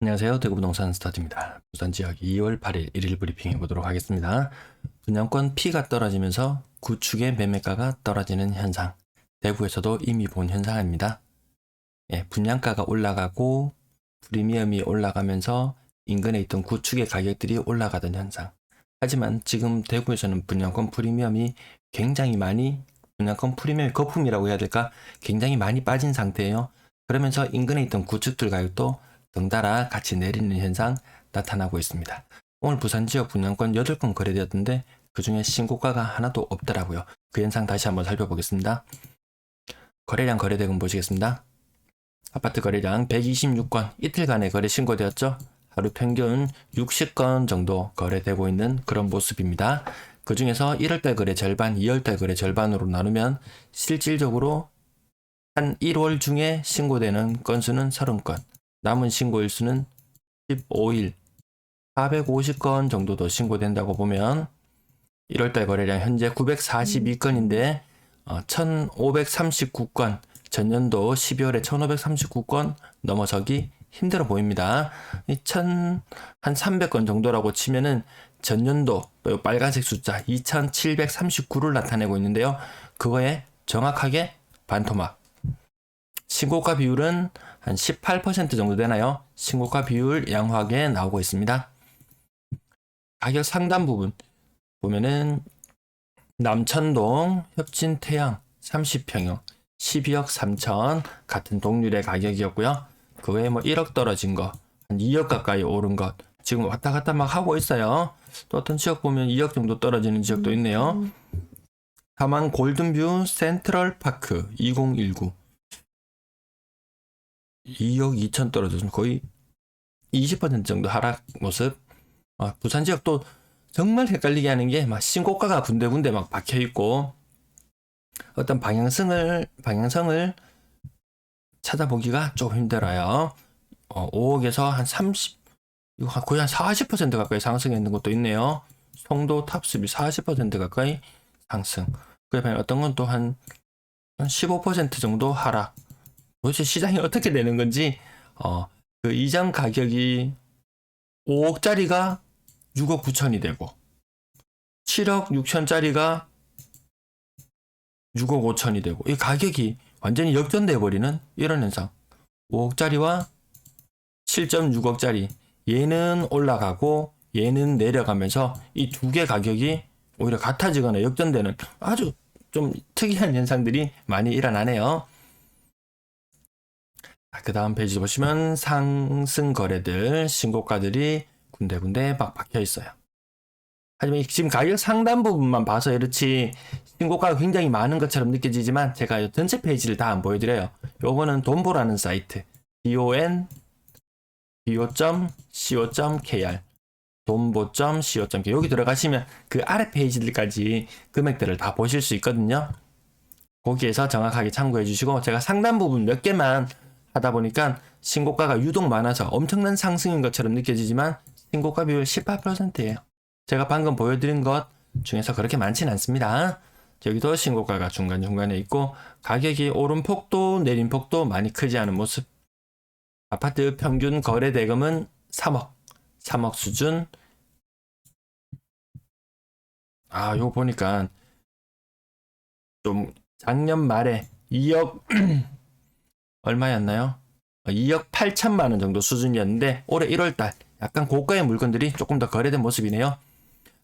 안녕하세요. 대구부동산 스타트입니다. 부산지역 2월 8일 1일 브리핑해 보도록 하겠습니다. 분양권 P가 떨어지면서 구축의 매매가가 떨어지는 현상. 대구에서도 이미 본 현상입니다. 분양가가 올라가고 프리미엄이 올라가면서 인근에 있던 구축의 가격들이 올라가던 현상. 하지만 지금 대구에서는 분양권 프리미엄이 굉장히 많이, 분양권 프리미엄 거품이라고 해야 될까? 굉장히 많이 빠진 상태예요. 그러면서 인근에 있던 구축들 가격도 덩달아 같이 내리는 현상 나타나고 있습니다. 오늘 부산 지역 분양권 8건 거래되었는데 그 중에 신고가가 하나도 없더라고요. 그 현상 다시 한번 살펴보겠습니다. 거래량 거래대금 보시겠습니다. 아파트 거래량 126건, 이틀간의 거래 신고되었죠. 하루 평균 60건 정도 거래되고 있는 그런 모습입니다. 그 중에서 1월달 거래 절반, 2월달 거래 절반으로 나누면 실질적으로 한 1월 중에 신고되는 건수는 30건, 남은 신고일수는 15일, 450건 정도도 신고된다고 보면 1월달 거래량 현재 942건인데 1539건, 전년도 12월에 1539건 넘어서기 힘들어 보입니다. 한 300건 정도라고 치면은 전년도 빨간색 숫자 2739를 나타내고 있는데요. 그거에 정확하게 반토막. 신고가 비율은 한 18% 정도 되나요? 신고가 비율 양호하게 나오고 있습니다. 가격 상단 부분 보면은 남천동 협진태양 30평형 12억 3천 같은 동률의 가격이었고요. 그 외에 뭐 1억 떨어진 거, 한 2억 가까이 오른 것 지금 왔다 갔다 막 하고 있어요. 또 어떤 지역 보면 2억 정도 떨어지는 지역도 있네요. 다만 골든뷰 센트럴파크 2019 2억 2천 떨어져서 거의 20% 정도 하락 모습. 부산 지역도 정말 헷갈리게 하는 게 막 신고가가 군데군데 막 박혀 있고 어떤 방향성을 찾아보기가 좀 힘들어요. 5억에서 한 30, 거의 한 40% 가까이 상승했는 것도 있네요. 송도 탑수비 40% 가까이 상승. 그 다음에 어떤 건 또 한 15% 정도 하락. 도대체 시장이 어떻게 되는 건지, 그 이전 가격이 5억짜리가 6억 9천이 되고, 7억 6천짜리가 6억 5천이 되고, 이 가격이 완전히 역전돼 버리는 이런 현상. 5억짜리와 7.6억짜리, 얘는 올라가고 얘는 내려가면서 이 두 개 가격이 오히려 같아지거나 역전되는 아주 좀 특이한 현상들이 많이 일어나네요. 그 다음 페이지 보시면 상승 거래들, 신고가들이 군데군데 막 박혀 있어요. 하지만 지금 가격 상단 부분만 봐서 이렇지 신고가가 굉장히 많은 것처럼 느껴지지만 제가 전체 페이지를 다 안 보여드려요. 요거는 돈보라는 사이트 do.co.kr 돈보.co.kr 여기 들어가시면 그 아래 페이지들까지 금액들을 다 보실 수 있거든요. 거기에서 정확하게 참고해 주시고 제가 상단 부분 몇 개만 하다 보니까 신고가가 유독 많아서 엄청난 상승인 것처럼 느껴지지만 신고가 비율 18%예요. 제가 방금 보여드린 것 중에서 그렇게 많진 않습니다. 여기도 신고가가 중간중간에 있고 가격이 오른 폭도 내린 폭도 많이 크지 않은 모습. 아파트 평균 거래 대금은 3억 수준. 요거 보니까 좀 작년 말에 2억 얼마였나요? 2억 8천만 원 정도 수준이었는데 올해 1월달 약간 고가의 물건들이 조금 더 거래된 모습이네요.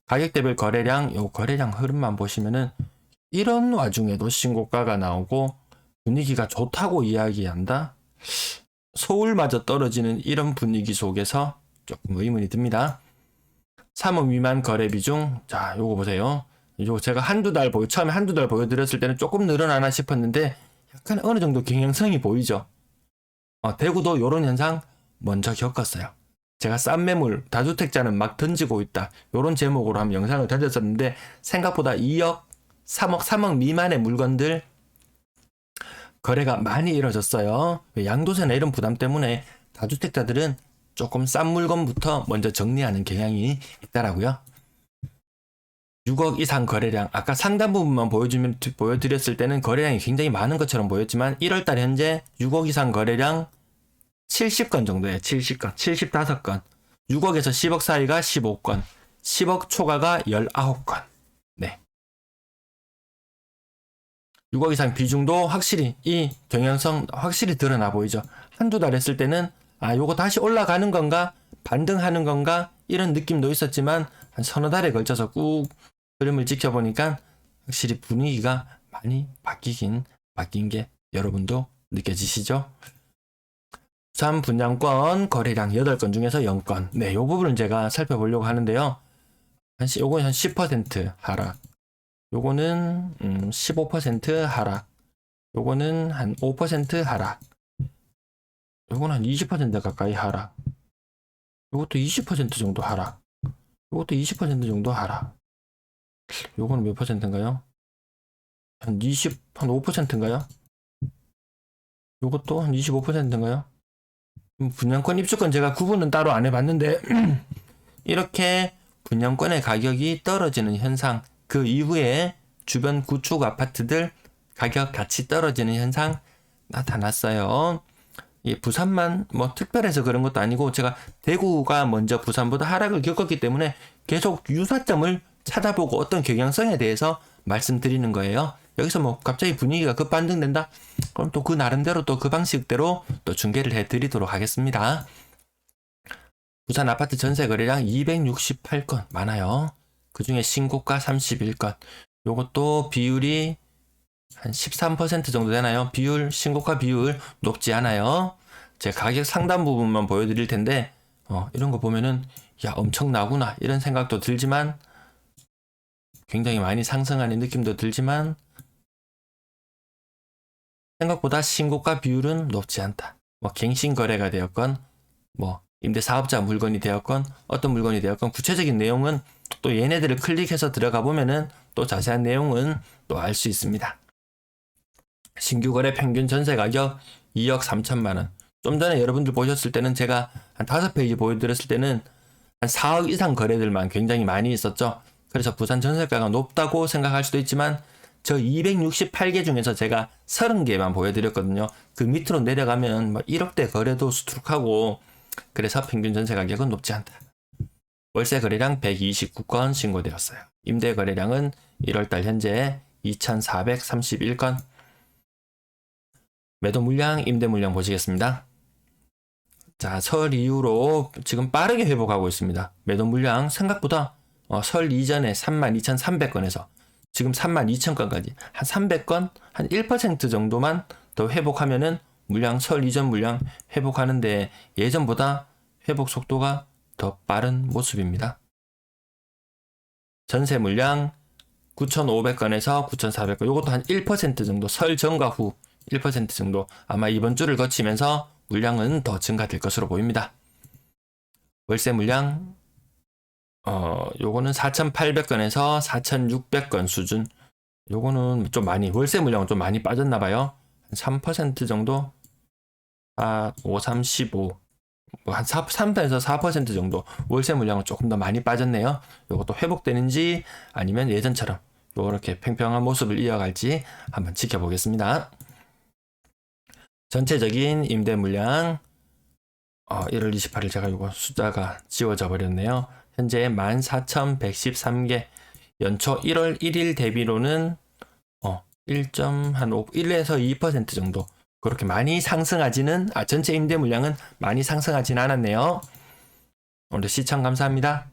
가격대별 거래량, 요 거래량 흐름만 보시면은 이런 와중에도 신고가가 나오고 분위기가 좋다고 이야기한다? 서울마저 떨어지는 이런 분위기 속에서 조금 의문이 듭니다. 3억 미만 거래 비중, 자, 요거 보세요. 요거 제가 처음에 한두 달 보여드렸을 때는 조금 늘어나나 싶었는데 약간 어느 정도 경향성이 보이죠. 대구도 요런 현상 먼저 겪었어요. 제가 싼 매물, 다주택자는 막 던지고 있다. 요런 제목으로 한번 영상을 던졌었는데 생각보다 2억, 3억 미만의 물건들 거래가 많이 이루어졌어요. 양도세나 이런 부담 때문에 다주택자들은 조금 싼 물건부터 먼저 정리하는 경향이 있더라고요. 6억 이상 거래량, 아까 상단 부분만 보여드렸을 때는 거래량이 굉장히 많은 것처럼 보였지만 1월달 현재 6억 이상 거래량 70건 정도예요. 70건. 75건. 6억에서 10억 사이가 15건. 10억 초과가 19건. 네. 6억 이상 비중도 확실히 이 경향성 확실히 드러나 보이죠. 한두 달 했을 때는 요거 다시 올라가는 건가 반등하는 건가 이런 느낌도 있었지만 한 서너 달에 걸쳐서 꾹 흐름을 지켜보니까 확실히 분위기가 많이 바뀐 게 여러분도 느껴지시죠? 부산 분양권 거래량 8건 중에서 0건. 네, 요 부분을 제가 살펴보려고 하는데요. 요건 한 10% 하락. 요거는 15% 하락. 요거는 한 5% 하락. 요거는 한 20% 가까이 하락. 요것도 20% 정도 하락. 요것도 20% 정도 하락. 요거는 몇 퍼센트인가요? 한 5%인가요? 요것도 한 25%인가요? 분양권 입주권 제가 구분은 따로 안 해봤는데 이렇게 분양권의 가격이 떨어지는 현상, 그 이후에 주변 구축 아파트들 가격 같이 떨어지는 현상 나타났어요. 부산만 뭐 특별해서 그런 것도 아니고 제가 대구가 먼저 부산보다 하락을 겪었기 때문에 계속 유사점을 찾아보고 어떤 경향성에 대해서 말씀드리는 거예요. 여기서 뭐 갑자기 분위기가 급반등된다? 그럼 또 그 나름대로 또 그 방식대로 또 중계를 해드리도록 하겠습니다. 부산 아파트 전세 거래량 268건 많아요. 그 중에 신고가 31건. 요것도 비율이 한 13% 정도 되나요? 신고가 비율 높지 않아요. 제가 가격 상단 부분만 보여드릴 텐데, 이런 거 보면은, 엄청나구나. 이런 생각도 들지만, 굉장히 많이 상승하는 느낌도 들지만, 생각보다 신고가 비율은 높지 않다. 갱신 거래가 되었건, 임대사업자 물건이 되었건, 어떤 물건이 되었건, 구체적인 내용은 또 얘네들을 클릭해서 들어가 보면은 또 자세한 내용은 또 알 수 있습니다. 신규 거래 평균 전세 가격 2억 3천만 원. 좀 전에 여러분들 보셨을 때는 제가 한 5페이지 보여드렸을 때는 한 4억 이상 거래들만 굉장히 많이 있었죠. 그래서 부산 전세가가 높다고 생각할 수도 있지만 저 268개 중에서 제가 30개만 보여드렸거든요. 그 밑으로 내려가면 1억대 거래도 수두룩하고 그래서 평균 전세 가격은 높지 않다. 월세 거래량 129건 신고되었어요. 임대 거래량은 1월달 현재 2,431건. 매도 물량, 임대 물량 보시겠습니다. 자, 설 이후로 지금 빠르게 회복하고 있습니다. 매도 물량 생각보다 설 이전에 32,300건에서 지금 32,000건까지 한 300건, 한 1% 정도만 더 회복하면은 물량, 설 이전 물량 회복하는데 예전보다 회복 속도가 더 빠른 모습입니다. 전세 물량 9,500건에서 9,400건, 이것도 한 1% 정도, 설 전과 후 1% 정도 아마 이번 주를 거치면서 물량은 더 증가될 것으로 보입니다. 월세 물량 요거는 4,800건에서 4,600건 수준. 요거는 좀 많이, 월세 물량은 좀 많이 빠졌나 봐요. 한 3% 정도? 5, 3, 15. 한 3에서 4% 정도 월세 물량은 조금 더 많이 빠졌네요. 요것도 회복되는지 아니면 예전처럼 요렇게 팽팽한 모습을 이어갈지 한번 지켜보겠습니다. 전체적인 임대 물량 1월 28일 제가 이거 숫자가 지워져 버렸네요. 현재 14,113개, 연초 1월 1일 대비로는 1에서 2% 정도 그렇게 많이 상승하지는 전체 임대 물량은 많이 상승하지는 않았네요. 오늘 시청 감사합니다.